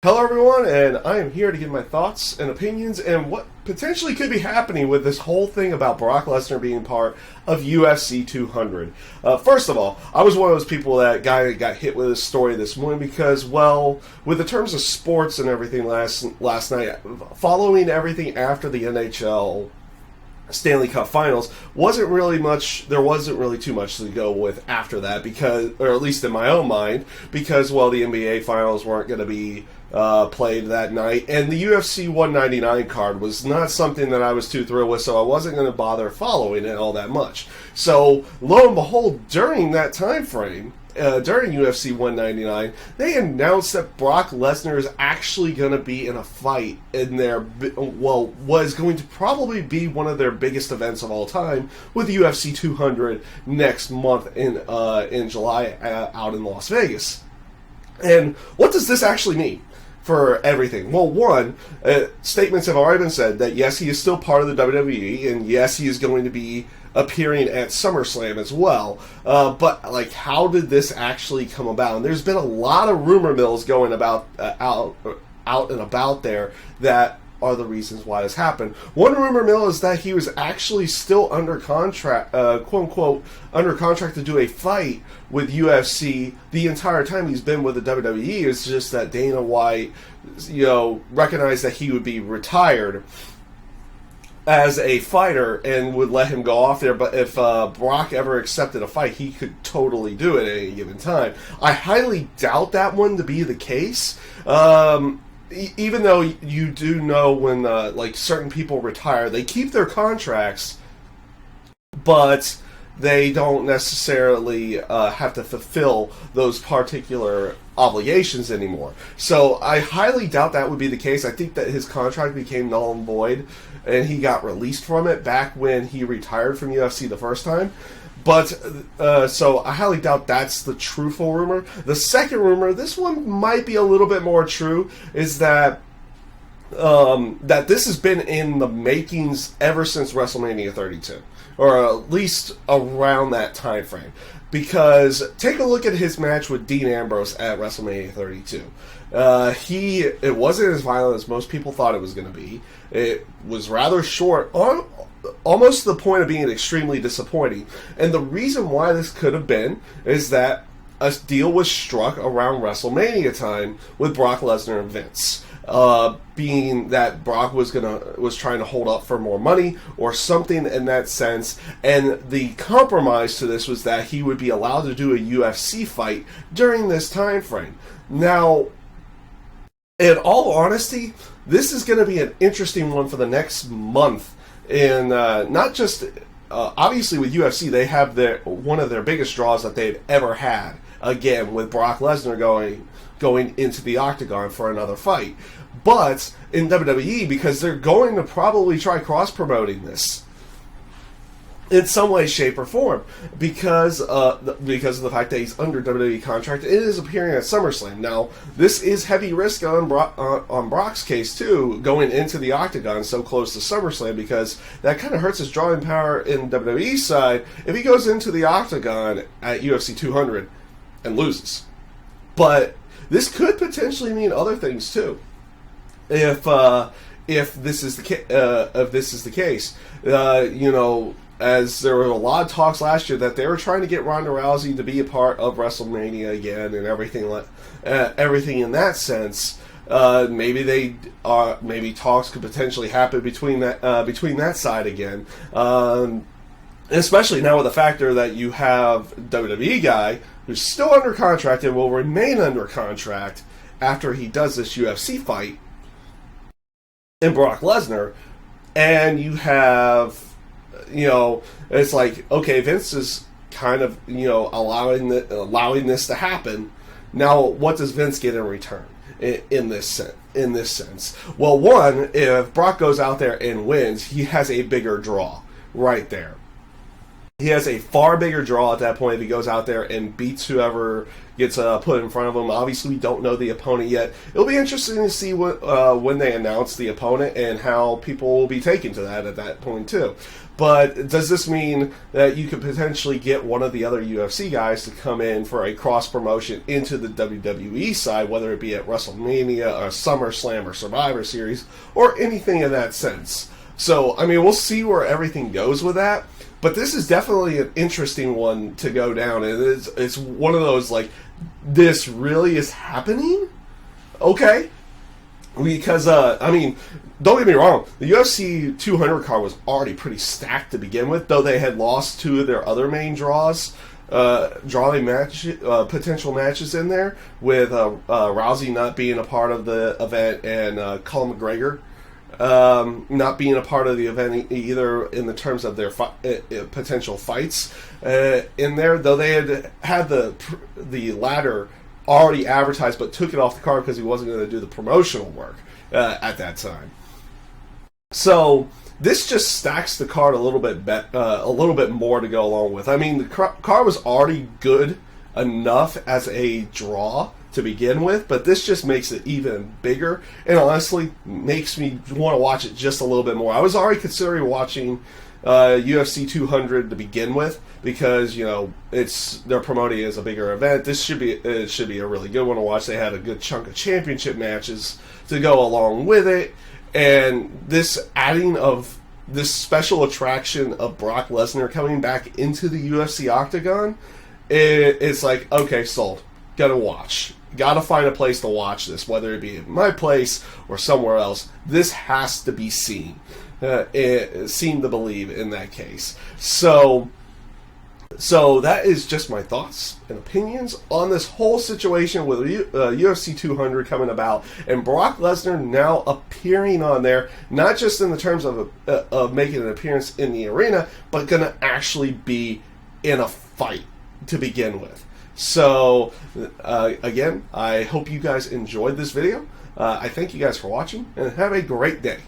Hello everyone, and I am here to give my thoughts and opinions and what potentially could be happening with this whole thing about Brock Lesnar being part of UFC 200. First of all, I was one of those people that got hit with this story this morning because, well, with the terms of sports and everything last night, following everything after the NHL Stanley Cup Finals wasn't really much. There wasn't really too much to go with after that because, or at least in my own mind, because well, the NBA Finals weren't going to be played that night, and the UFC 199 card was not something that I was too thrilled with, so I wasn't going to bother following it all that much. So lo and behold, during that time frame. During UFC 199, they announced that Brock Lesnar is actually going to be in a fight in their, well, was going to probably be one of their biggest events of all time with UFC 200 next month in July out in Las Vegas. And what does this actually mean for everything? Well, one, statements have already been said that yes, he is still part of the WWE, and yes, he is going to be appearing at SummerSlam as well. But like, how did this actually come about? And there's been a lot of rumor mills going about out and about there that are the reasons why this happened. One rumor mill is that he was actually still under contract, quote unquote, under contract to do a fight with UFC the entire time he's been with the WWE. It's just that Dana White, recognized that he would be retired as a fighter and would let him go off there. But if Brock ever accepted a fight, he could totally do it at any given time. I highly doubt that one to be the case. Even though you do know when like certain people retire, they keep their contracts, but they don't necessarily have to fulfill those particular obligations anymore. So I highly doubt that would be the case. I think that his contract became null and void, and he got released from it back when he retired from UFC the first time. But, so I highly doubt that's the truthful rumor. The second rumor, this one might be a little bit more true, is that that this has been in the makings ever since WrestleMania 32, or at least around that time frame. Because take a look at his match with Dean Ambrose at WrestleMania 32. It wasn't as violent as most people thought it was going to be. It was rather short, almost to the point of being extremely disappointing. And the reason why this could have been is that a deal was struck around WrestleMania time with Brock Lesnar and Vince. Being that Brock was trying to hold up for more money or something in that sense, and the compromise to this was that he would be allowed to do a UFC fight during this time frame. Now, in all honesty, this is going to be an interesting one for the next month. And not just obviously with UFC, they have one of their biggest draws that they've ever had. Again, with Brock Lesnar going into the octagon for another fight. But in WWE, because they're going to probably try cross-promoting this in some way, shape, or form, because of the fact that he's under WWE contract, it is appearing at SummerSlam. Now, this is heavy risk on Brock's case too, going into the octagon so close to SummerSlam, because that kind of hurts his drawing power in WWE side if he goes into the octagon at UFC 200 and loses. But this could potentially mean other things too. If this is the case, as there were a lot of talks last year that they were trying to get Ronda Rousey to be a part of WrestleMania again and everything in that sense. Maybe talks could potentially happen between that side again. Especially now with the factor that you have WWE guy who's still under contract and will remain under contract after he does this UFC fight, and Brock Lesnar, and you have, it's like, okay, Vince is kind of, allowing this to happen. Now, what does Vince get in return in this sense? Well, one, if Brock goes out there and wins, he has a bigger draw right there. he has a far bigger draw at that point if he goes out there and beats whoever gets put in front of him. Obviously, we don't know the opponent yet. It'll be interesting to see what when they announce the opponent and how people will be taken to that at that point, too. But does this mean that you could potentially get one of the other UFC guys to come in for a cross-promotion into the WWE side, whether it be at WrestleMania or SummerSlam or Survivor Series or anything in that sense? So, I mean, we'll see where everything goes with that. But this is definitely an interesting one to go down. It's one of those, like, this really is happening? Okay. Because, I mean, don't get me wrong, the UFC 200 card was already pretty stacked to begin with, though they had lost two of their other main draws, potential matches in there, with Rousey not being a part of the event and Conor McGregor not being a part of the event either in the terms of their potential fights in there, though they had the ladder already advertised but took it off the card because he wasn't going to do the promotional work at that time. So this just stacks the card a little bit more to go along with. I mean, the card was already good enough as a draw to begin with, but this just makes it even bigger and honestly makes me want to watch it just a little bit more. I was already considering watching UFC 200 to begin with because, you know, they're promoting it as a bigger event. It should be a really good one to watch. They had a good chunk of championship matches to go along with it, and this adding of this special attraction of Brock Lesnar coming back into the UFC octagon, it's like, okay, sold. Gotta watch. Gotta find a place to watch this, whether it be at my place or somewhere else. This has to be seen. Seen to believe in that case. So that is just my thoughts and opinions on this whole situation with UFC 200 coming about and Brock Lesnar now appearing on there, not just in the terms of making an appearance in the arena, but going to actually be in a fight to begin with. So, again, I hope you guys enjoyed this video. I thank you guys for watching, and have a great day.